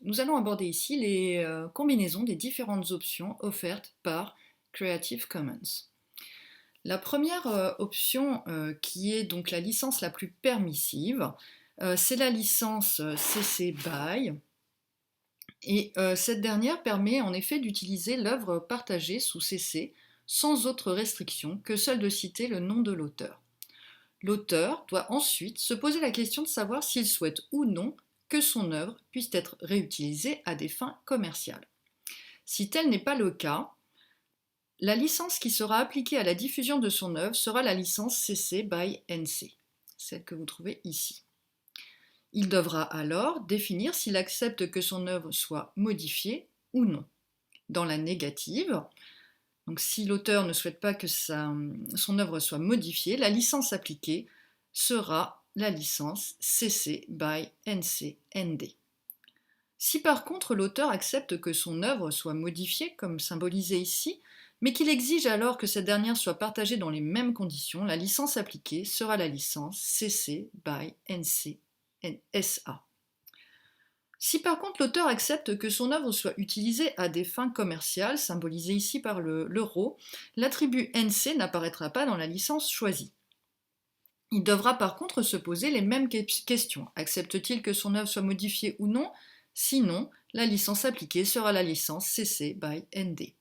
Nous allons aborder ici les combinaisons des différentes options offertes par Creative Commons. La première option, qui est donc la licence la plus permissive, c'est la licence CC BY. Et cette dernière permet en effet d'utiliser l'œuvre partagée sous CC sans autre restriction que celle de citer le nom de l'auteur. L'auteur doit ensuite se poser la question de savoir s'il souhaite ou non que son œuvre puisse être réutilisée à des fins commerciales. Si tel n'est pas le cas, la licence qui sera appliquée à la diffusion de son œuvre sera la licence CC BY NC, celle que vous trouvez ici. Il devra alors définir s'il accepte que son œuvre soit modifiée ou non. Dans la négative, donc si l'auteur ne souhaite pas que son œuvre soit modifiée, la licence appliquée sera la licence CC BY NC ND. Si par contre l'auteur accepte que son œuvre soit modifiée, comme symbolisé ici, mais qu'il exige alors que cette dernière soit partagée dans les mêmes conditions, la licence appliquée sera la licence CC BY NC SA. Si par contre l'auteur accepte que son œuvre soit utilisée à des fins commerciales, symbolisées ici par l'euro, l'attribut NC n'apparaîtra pas dans la licence choisie. Il devra par contre se poser les mêmes questions. Accepte-t-il que son œuvre soit modifiée ou non? Sinon, la licence appliquée sera la licence CC BY ND.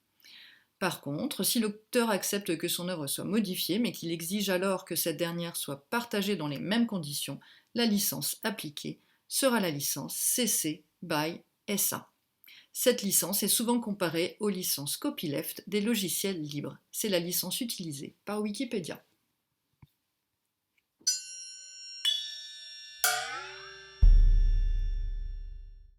Par contre, si l'auteur accepte que son œuvre soit modifiée, mais qu'il exige alors que cette dernière soit partagée dans les mêmes conditions, la licence appliquée sera la licence CC BY SA. Cette licence est souvent comparée aux licences copyleft des logiciels libres. C'est la licence utilisée par Wikipédia.